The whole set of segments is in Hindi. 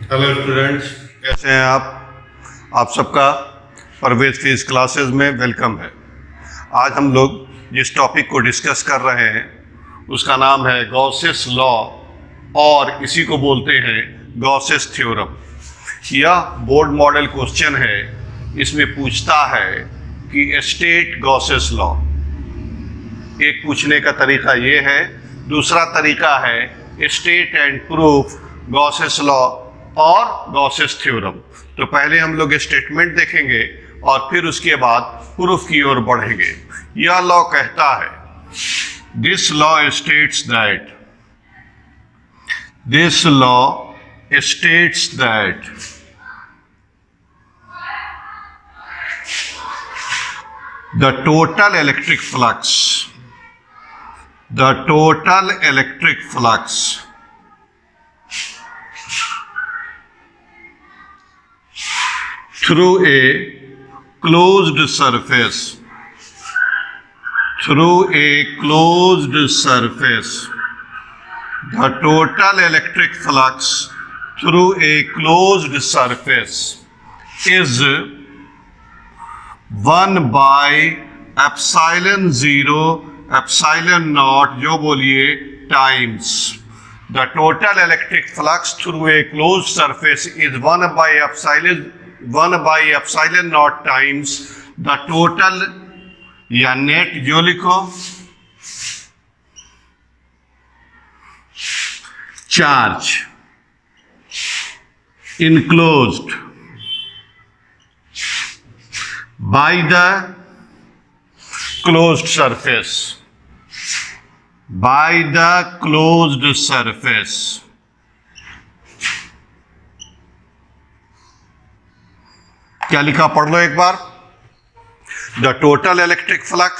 हेलो स्टूडेंट्स, कैसे हैं आप सबका परवेज फिजिक्स क्लासेस में वेलकम है। आज हम लोग जिस टॉपिक को डिस्कस कर रहे हैं उसका नाम है गॉसेस लॉ, और इसी को बोलते हैं गॉसेस थ्योरम। यह बोर्ड मॉडल क्वेश्चन है। इसमें पूछता है कि स्टेट गॉसेस लॉ। एक पूछने का तरीका ये है, दूसरा तरीका है state and proof Gauss's law और गॉसेस थ्योरम। तो पहले हम लोग स्टेटमेंट देखेंगे और फिर उसके बाद प्रूफ की ओर बढ़ेंगे। यह लॉ कहता है, this law states that the total electric flux through a closed surface the total electric flux through a closed surface is 1 by epsilon 0 epsilon naught, जो बोलिए, times the total electric flux through a closed surface is 1 by epsilon naught times the total या नेट जो लिखो charge enclosed by the closed surface क्या लिखा, पढ़ लो एक बार। The total electric flux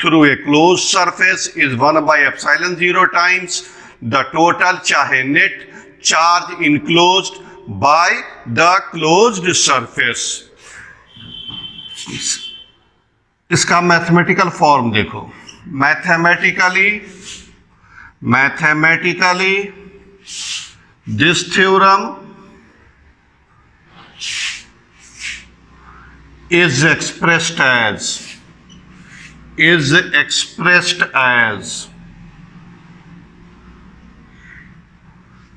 through a closed surface is 1 by epsilon 0 times the total चाहे net charge enclosed by the closed surface। इसका मैथमेटिकल फॉर्म देखो। Mathematically this theorem is expressed as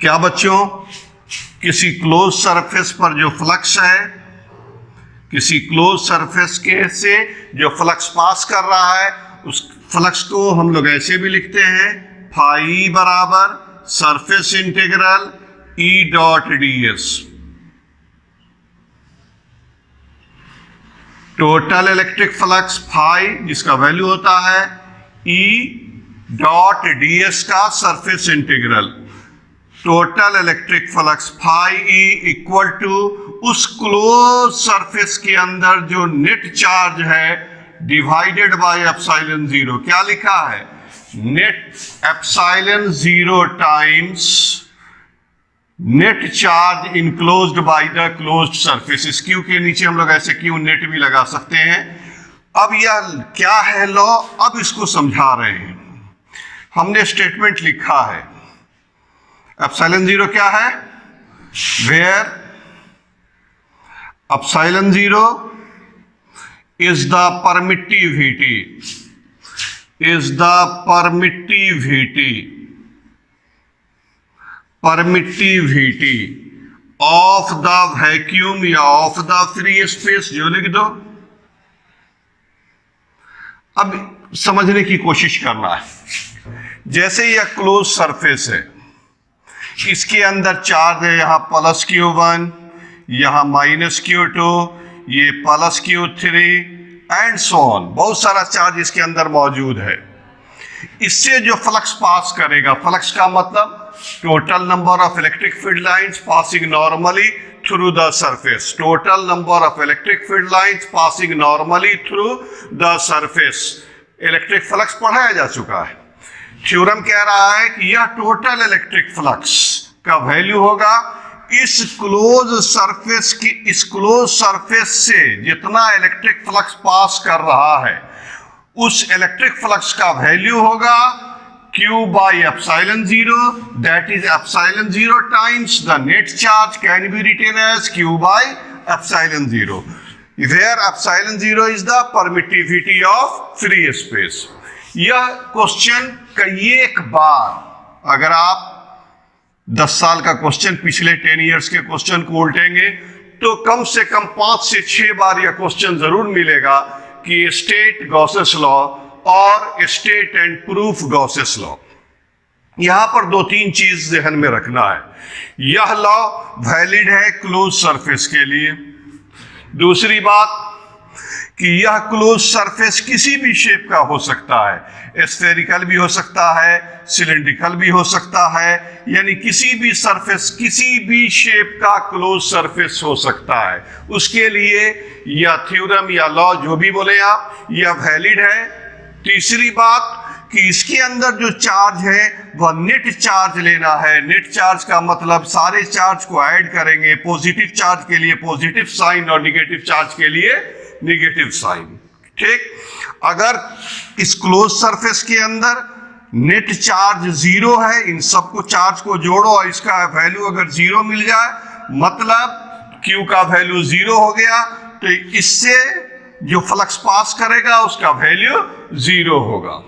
क्या बच्चों, किसी क्लोज सरफेस पर जो फ्लक्स है, किसी क्लोज सरफेस के से जो फ्लक्स पास कर रहा है, उस फ्लक्स को हम लोग ऐसे भी लिखते हैं, फाई बराबर surface integral E dot ds। Total electric flux phi, जिसका वैल्यू होता है E डॉट ds का surface integral. Total electric flux phi E equal to उस क्लोज सरफेस के अंदर जो नेट चार्ज है डिवाइडेड बाय एप्सिलॉन 0। क्या लिखा है, net epsilon 0 times net charge enclosed by the closed surface. इस क्यू के नीचे हम लोग ऐसे क्यू नेट भी लगा सकते हैं। अब यह क्या है लॉ, अब इसको समझा रहे हैं। हमने स्टेटमेंट लिखा है, एप्सिलॉन 0 क्या है, where epsilon 0 is the permittivity of the vacuum या of the free space, जो लिख दो। अब समझने की कोशिश करना है। जैसे यह क्लोज सरफेस है, इसके अंदर चार्ज है, यहां प्लस Q1, यहां माइनस Q2, ये plus Q3 and so on. बहुत सारा चार्ज इसके अंदर मौजूद है। इससे जो फ्लक्स पास करेगा, फ्लक्स का मतलब total number of electric field lines passing normally through the surface. Total number of electric field lines passing normally through the surface. Electric flux पढ़ाया जा चुका है। थ्योरम कह रहा है कि यह टोटल इलेक्ट्रिक फ्लक्स का वैल्यू होगा इस क्लोज सरफेस से जितना इलेक्ट्रिक फ्लक्स पास कर रहा है, उस इलेक्ट्रिक फ्लक्स का वैल्यू होगा Q by epsilon 0, that is epsilon 0 times the net charge can be written as Q by epsilon 0, where epsilon 0 is the permittivity of free space. यह क्वेश्चन कई एक बार अगर आप 10 साल का क्वेश्चन पिछले 10 इयर्स के क्वेश्चन को उल्टेंगे तो कम से कम 5 से 6 बार यह क्वेश्चन जरूर मिलेगा कि स्टेट गॉसेस लॉ और state and proof Gauss's law. यहां पर 2-3 चीज ध्यान में रखना है। यह लॉ वैलिड है क्लोज सरफेस के लिए। दूसरी बात कि यह क्लोज सरफेस किसी भी शेप का हो सकता है, स्फेरिकल भी हो सकता है, सिलेंड्रिकल भी हो सकता है, यानी किसी भी सरफेस, किसी भी शेप का क्लोज सरफेस हो सकता है। उसके लिए यह थ्योरम या लॉ जो भी बोले आप, यह वैलिड है। तीसरी बात कि इसके अंदर जो चार्ज है वह नेट चार्ज लेना है। नेट चार्ज का मतलब सारे चार्ज को ऐड करेंगे, पॉजिटिव चार्ज के लिए पॉजिटिव साइन और निगेटिव चार्ज के लिए निगेटिव साइन। ठीक, अगर इस क्लोज सरफेस के अंदर नेट चार्ज 0 है, इन सबको चार्ज को जोड़ो और इसका वैल्यू अगर 0 मिल जाए, मतलब Q का वैल्यू 0 हो गया, तो इससे जो फ्लक्स पास करेगा उसका वैल्यू 0 होगा।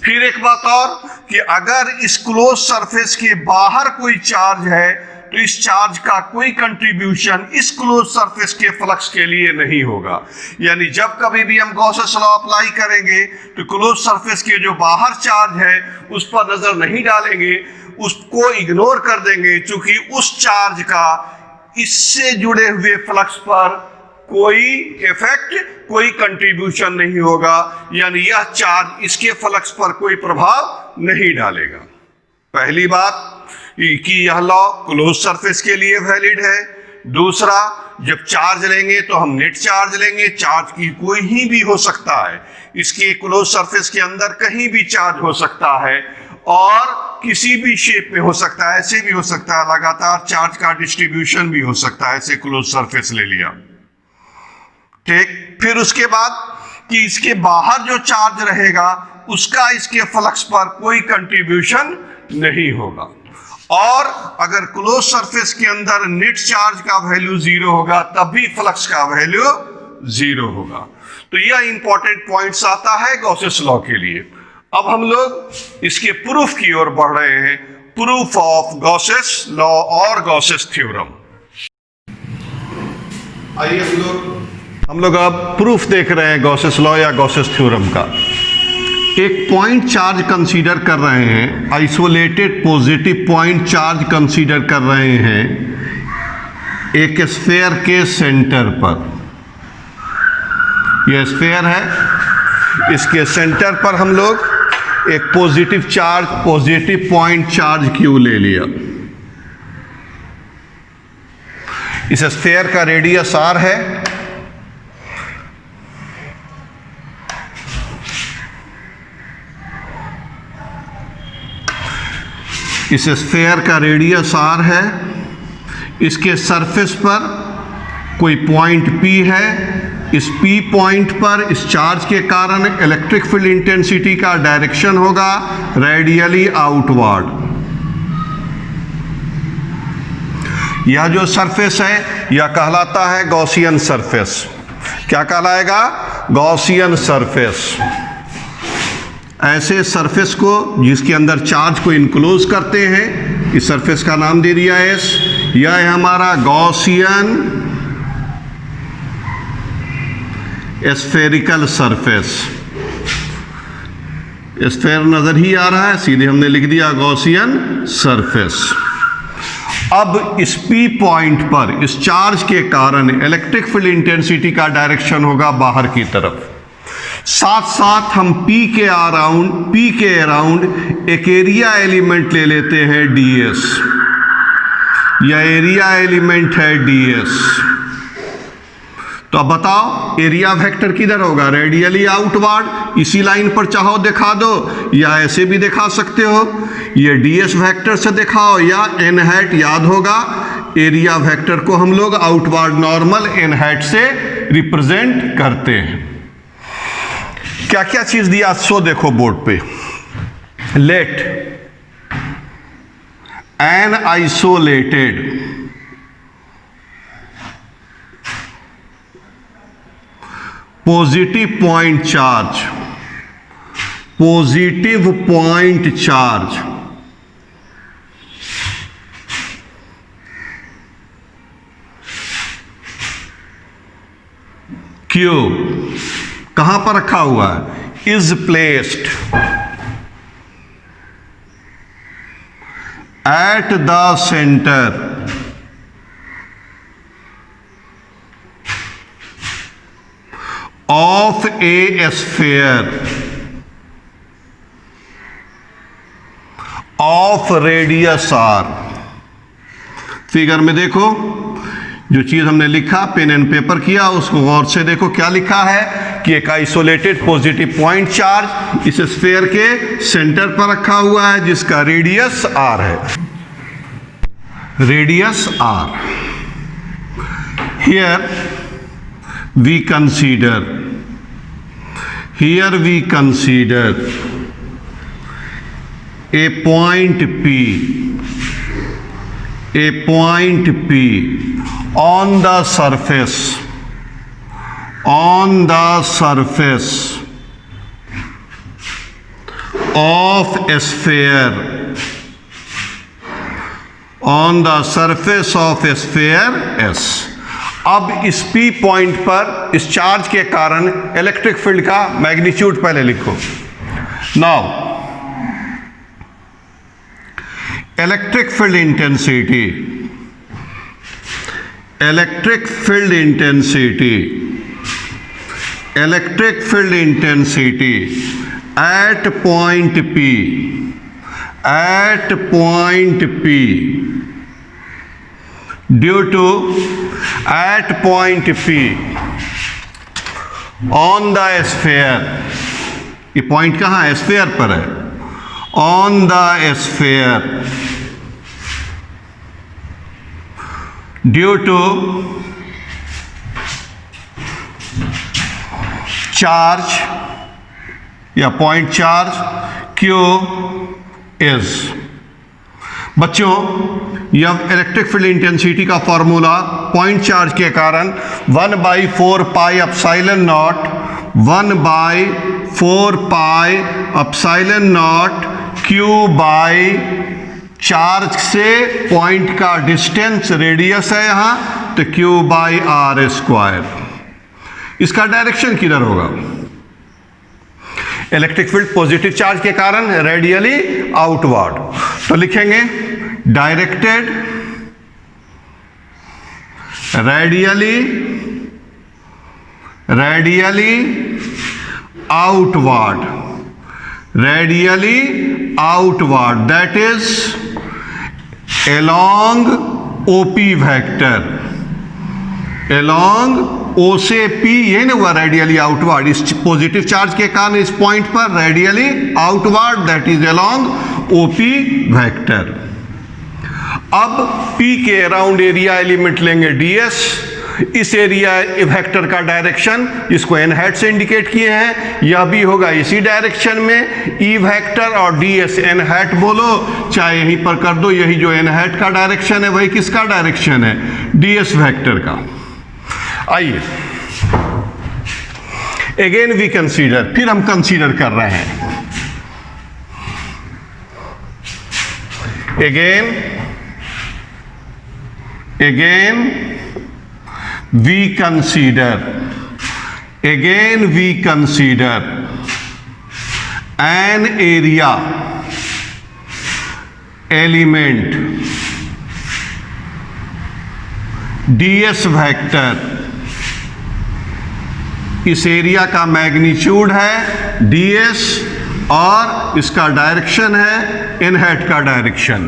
फिर एक बात और कि अगर इस क्लोज सरफेस के बाहर कोई चार्ज है तो इस चार्ज का कोई कंट्रीब्यूशन इस क्लोज सरफेस के फ्लक्स के लिए नहीं होगा। यानी जब कभी भी हम गॉसेस लॉ अप्लाई करेंगे तो क्लोज सरफेस के जो बाहर चार्ज है उस पर नजर नहीं डालेंगे, उसको इग्नोर कर देंगे, क्योंकि उस चार्ज का इससे जुड़े हुए फ्लक्स पर कोई इफेक्ट, कोई कंट्रीब्यूशन नहीं होगा। यानी यह चार्ज इसके फ्लक्स पर कोई प्रभाव नहीं डालेगा। पहली बात कि यह लॉ क्लोज सरफेस के लिए वैलिड है। दूसरा, जब चार्ज लेंगे तो हम नेट चार्ज लेंगे। चार्ज की कोई ही भी हो सकता है, इसके क्लोज सरफेस के अंदर कहीं भी चार्ज हो सकता है और किसी भी शेप में हो सकता है। ऐसे भी हो सकता है, लगातार चार्ज का डिस्ट्रीब्यूशन भी हो सकता है। ऐसे क्लोज सरफेस ले लिया। ठीक, फिर उसके बाद कि इसके बाहर जो चार्ज रहेगा उसका इसके फ्लक्स पर कोई कंट्रीब्यूशन नहीं होगा। और अगर क्लोज सरफेस के अंदर नेट चार्ज का वैल्यू 0 होगा तब भी फ्लक्स का वैल्यू 0 होगा। तो यह इंपॉर्टेंट पॉइंट्स आता है गॉसेस लॉ के लिए। अब हम लोग इसके प्रूफ की ओर बढ़ रहे हैं, प्रूफ ऑफ गॉसेस लॉ और गॉसेस थ्योरम। आइए हम लोग अब प्रूफ देख रहे हैं गॉसेस लॉ या गॉसेस थ्योरम का। एक पॉइंट चार्ज कंसीडर कर रहे हैं, isolated positive point charge consider कर रहे हैं एक स्फेयर के सेंटर पर। यह स्फेयर है, इसके सेंटर पर हम लोग एक positive charge, positive point charge Q ले लिया। इस स्फेयर का रेडियस R है। इस स्फेयर का रेडियस R है। इसके सरफेस पर कोई पॉइंट P है। इस P पॉइंट पर इस चार्ज के कारण इलेक्ट्रिक फील्ड इंटेंसिटी का डायरेक्शन होगा रेडियली आउटवर्ड। यह जो सरफेस है यह कहलाता है गॉसियन सरफेस। क्या कहलाएगा? Gaussian surface. ऐसे सरफेस को जिसके अंदर चार्ज को इनक्लोज करते हैं, इस सरफेस का नाम दे दिया S। यह है हमारा गॉसियन स्फेरिकल सरफेस। स्फेयर नजर ही आ रहा है, सीधे हमने लिख दिया गॉसियन सरफेस। अब इस P पॉइंट पर इस चार्ज के कारण इलेक्ट्रिक फील्ड इंटेंसिटी का डायरेक्शन होगा बाहर की तरफ। साथ साथ हम P के अराउंड एक एरिया एलिमेंट ले लेते हैं ds। यह एरिया एलिमेंट है ds। तो अब बताओ एरिया वेक्टर किधर होगा? Radially outward. इसी लाइन पर चाहो दिखा दो या ऐसे भी दिखा सकते हो। ये ds वेक्टर से दिखाओ या n हैट याद होगा। एरिया वेक्टर को हम लोग आउटवर्ड नॉर्मल n हैट से रिप्रेजेंट करते हैं। क्या क्या चीज दिया सो देखो बोर्ड पे। let an isolated positive point charge Q कहां पर रखा हुआ है, is placed at the center of a sphere of radius r। Figure में देखो, जो चीज हमने लिखा, पेन एंड पेपर किया, उसको गौर से देखो क्या लिखा है कि एक आइसोलेटेड पॉजिटिव पॉइंट चार्ज इस स्फीयर के सेंटर पर रखा हुआ है जिसका रेडियस r है, radius r। here we consider a point P on the surface of a sphere, S। अब इस P पॉइंट पर इस चार्ज के कारण इलेक्ट्रिक फील्ड का मैग्नीट्यूड पहले लिखो। Now electric field intensity at point P due to at point P on the sphere, ये पॉइंट कहाँ है, स्फीयर पर है, on the sphere due to charge या पॉइंट चार्ज Q is। बच्चों, यह इलेक्ट्रिक फील्ड इंटेंसिटी का फॉर्मूला पॉइंट चार्ज के कारण 1/4 pi epsilon not, 1/4 pi epsilon naught Q by charge से पॉइंट का डिस्टेंस रेडियस है यहाँ, तो Q बाई R स्क्वायर। इसका डायरेक्शन किधर होगा, इलेक्ट्रिक फील्ड पॉजिटिव चार्ज के कारण रेडियली आउटवर्ड, तो लिखेंगे directed radially outward, that is along OP vector, along O से P, ये ना हुआ रेडियली आउटवर्ड, इस पॉजिटिव चार्ज के कारण इस पॉइंट पर radially outward, that is along OP vector. अब P के अराउंड एरिया एलिमेंट लेंगे ds, इस एरिया वेक्टर का डायरेक्शन इसको n हैट से इंडिकेट किए हैं, यह भी होगा इसी डायरेक्शन में, E वेक्टर और ds n हैट बोलो, चाहे यहीं पर कर दो, यही जो n हैट का डायरेक्शन है वही किसका डायरेक्शन है, ds वेक्टर का। आइए अगेन वी कंसीडर, फिर हम कंसीडर कर रहे हैं, again we consider an area element ds vector, इस एरिया का मैग्नीट्यूड है ds और इसका डायरेक्शन है n हैट का डायरेक्शन,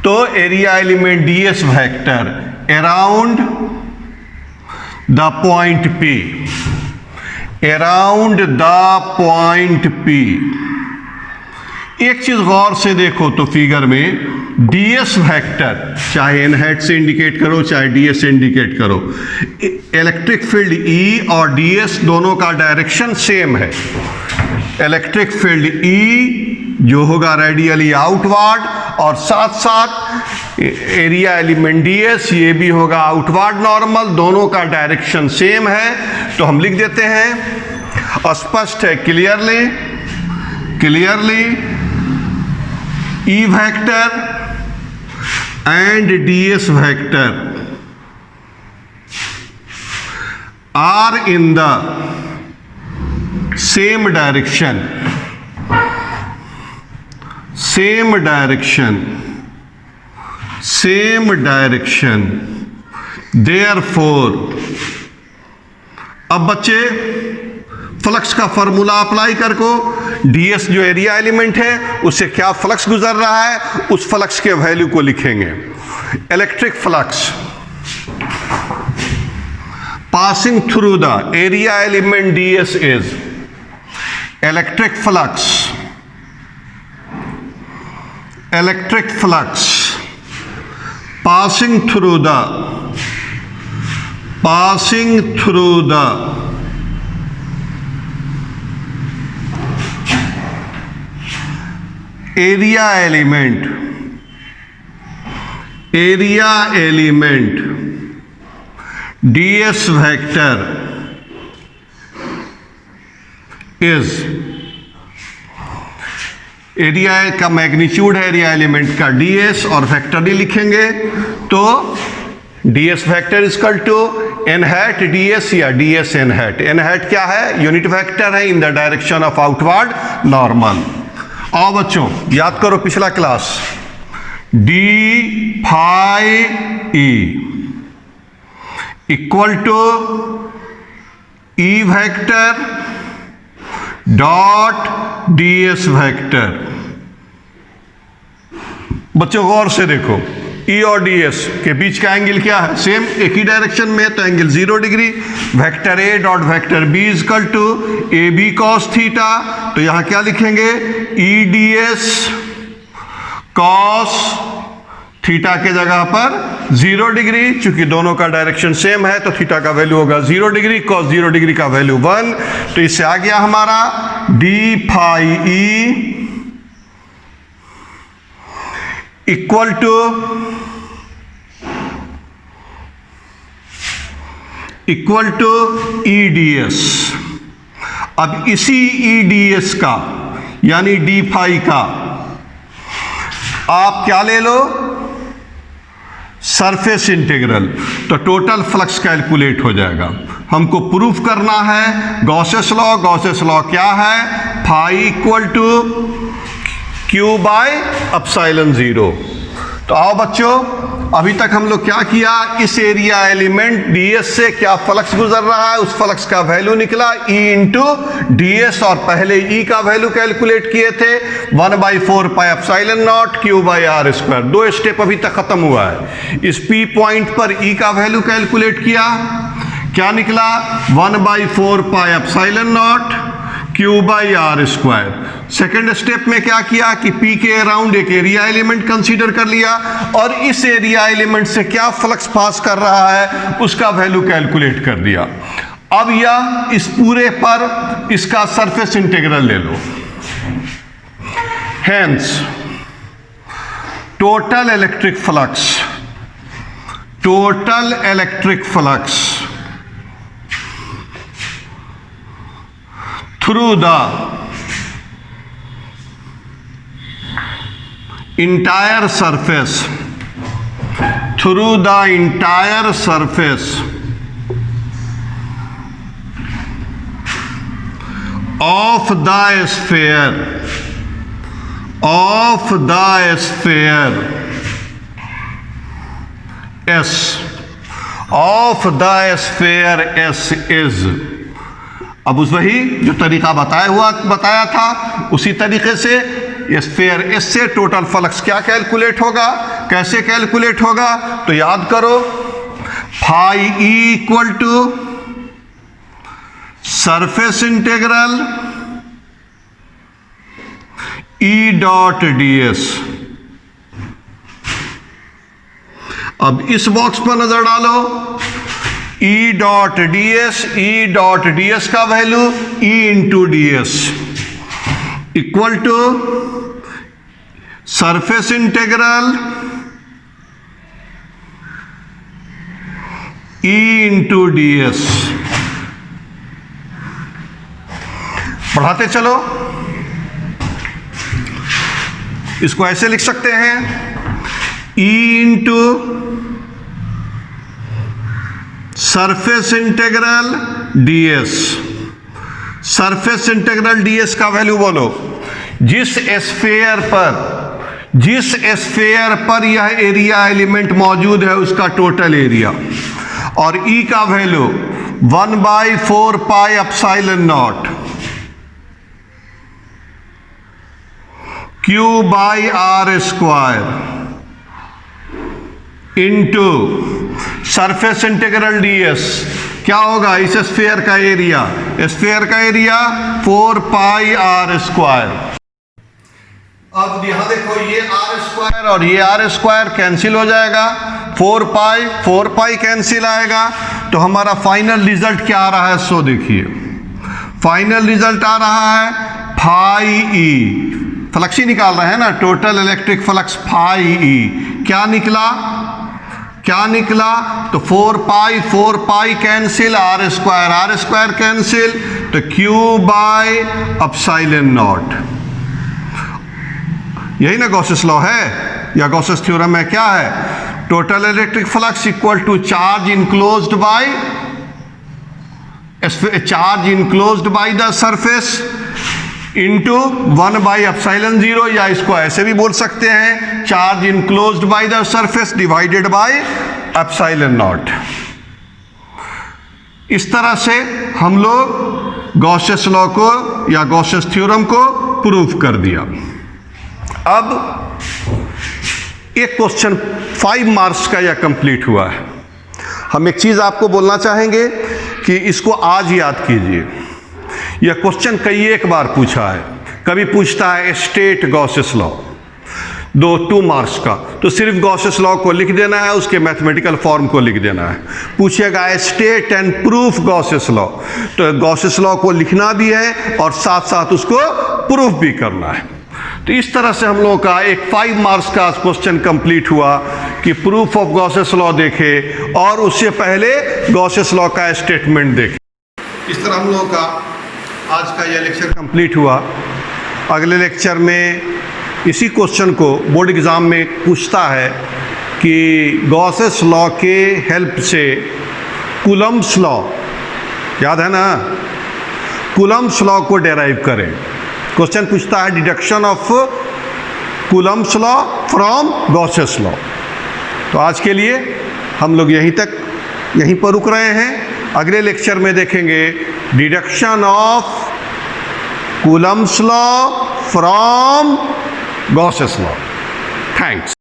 तो area element ds vector around the point P। एक चीज गौर से देखो तो फिगर में ds वेक्टर, चाहे n हैट से इंडिकेट करो चाहे ds से इंडिकेट करो, इलेक्ट्रिक फील्ड E और ds दोनों का डायरेक्शन सेम है, इलेक्ट्रिक फील्ड E जो होगा रेडियली आउटवर्ड, और साथ साथ एरिया एलिमेंट ds ये भी होगा आउटवर्ड नॉर्मल, दोनों का डायरेक्शन सेम है। तो हम लिख देते हैं, स्पष्ट है, clearly E vector and ds vector are in the same direction, therefore, अब बच्चे फ्लक्स का फॉर्मूला अप्लाई कर को, ds जो एरिया एलिमेंट है उससे क्या फ्लक्स गुजर रहा है उस फ्लक्स के वैल्यू को लिखेंगे। Electric flux passing through the area element ds is electric flux passing through the area element ds vector is, area का मैग्नीट्यूड है एरिया एलिमेंट का ds और वेक्टर डी लिखेंगे, तो ds vector equal to n hat ds या ds n hat. n hat क्या है? यूनिट वेक्टर है in the direction of outward normal. आओ बच्चों याद करो पिछला class, d phi e equal to e vector dot ds vector. बच्चों गौर से देखो, E और ds के बीच का एंगल क्या है? सेम, एक ही डायरेक्शन में, तो angle 0 degree. Vector a dot vector b equal to A B cos theta, तो यहां क्या लिखेंगे? E ds कॉस थीटा के जगह पर 0 डिग्री, चूंकि दोनों का डायरेक्शन सेम है तो थीटा का वैल्यू होगा 0 डिग्री, कॉस 0 डिग्री का वैल्यू 1, तो इससे आ गया हमारा d phi e equal to e ds। अब इसी e ds का यानी d phi का आप क्या ले लो? सरफेस इंटीग्रल, तो टोटल फ्लक्स कैलकुलेट हो जाएगा। हमको प्रूफ करना है गॉसेस लॉ। गॉसेस लॉ क्या है? Phi equal to Q by epsilon 0। तो आओ बच्चों, अभी तक हम लोग क्या किया, इस एरिया एलिमेंट ds से क्या फ्लक्स गुजर रहा है उस फ्लक्स का वैल्यू निकला E इंटू ds, और पहले E का वैल्यू कैलकुलेट किए थे 1/4 pi epsilon naught Q by R square. 2 step अभी तक खत्म हुआ है। इस P पॉइंट पर E का वैल्यू कैलकुलेट किया, क्या निकला? 1/4 pi epsilon naught Q by R square. Second step में क्या किया कि P के अराउंड एक एरिया एलिमेंट कंसीडर कर लिया, और इस एरिया एलिमेंट से क्या फ्लक्स पास कर रहा है उसका वैल्यू कैलकुलेट कर दिया। अब यह इस पूरे पर इसका सरफेस इंटीग्रल ले लो। Hence total electric flux through the entire surface of the sphere S is, अब उस वही जो तरीका बताया था उसी तरीके से स्फीयर एस से टोटल फ्लक्स क्या कैलकुलेट होगा, कैसे कैलकुलेट होगा? तो याद करो, phi E equal to surface integral E dot ds। अब इस बॉक्स पर नजर डालो, E डॉट ds का value E into ds equal to surface integral E into ds। बढ़ाते चलो, इसको ऐसे लिख सकते हैं E into surface integral ds। Surface integral ds का वैल्यू बोलो। जिस स्फेयर पर यह एरिया एलिमेंट मौजूद है उसका टोटल एरिया, और E का value 1/4 pi epsilon naught Q by R square into surface integral ds। क्या होगा इस स्फीयर का एरिया? स्फीयर का एरिया 4 पाई आर स्क्वायर। अब यहां देखो, ये आर स्क्वायर और ये आर स्क्वायर कैंसिल हो जाएगा, 4 पाई कैंसिल आएगा, तो हमारा फाइनल रिजल्ट क्या आ रहा है? सो देखिए, फाइनल रिजल्ट आ रहा है फाई ई। फ्लक्स ही निकाल रहे हैं ना, total electric flux phi E. क्या निकला? तो 4 pi cancel, R square cancel, तो Q बाई एप्सिलॉन नॉट। यही ना गॉसेस लॉ है, या गॉसेस थ्योरम है? क्या है? Total electric flux equal to charge enclosed by the surface into 1/ε0, या इसको ऐसे भी बोल सकते हैं, charge enclosed by the surface divided by epsilon naught. इस तरह से हम लोग गॉसेस लॉ को या गॉसेस थ्योरम को प्रूव कर दिया। अब एक क्वेश्चन 5 मार्क्स का यह कंप्लीट हुआ है। हम एक चीज आपको बोलना चाहेंगे कि इसको आज याद कीजिए। यह क्वेश्चन कई एक बार पूछा है। कभी पूछता है स्टेट गॉसेस लॉ, 2 मार्क्स का, तो सिर्फ गॉसेस लॉ को लिख देना है, उसके मैथमेटिकल फॉर्म को लिख देना है। पूछेगा state and proof Gauss's law, तो गॉसेस लॉ को लिखना भी है और साथ साथ उसको प्रूफ भी करना है। तो इस तरह से हम लोगों का एक 5 मार्क्स का क्वेश्चन कंप्लीट हुआ कि प्रूफ ऑफ गॉसेस लॉ देखे और उससे पहले गॉसेस लॉ का स्टेटमेंट देखे। इस तरह हम लोगों का आज का यह लेक्चर कंप्लीट हुआ। अगले लेक्चर में इसी क्वेश्चन को बोर्ड एग्जाम में पूछता है कि गॉसेस लॉ के हेल्प से कूलम्ब्स लॉ, याद है ना, कूलम्ब्स लॉ को डेराइव करें। क्वेश्चन पूछता है deduction of Coulomb's law from Gauss's law. तो आज के लिए हम लोग यहीं पर रुक रहे हैं। अगले लेक्चर में देखेंगे deduction of Coulomb's law from Gauss's law. Thanks.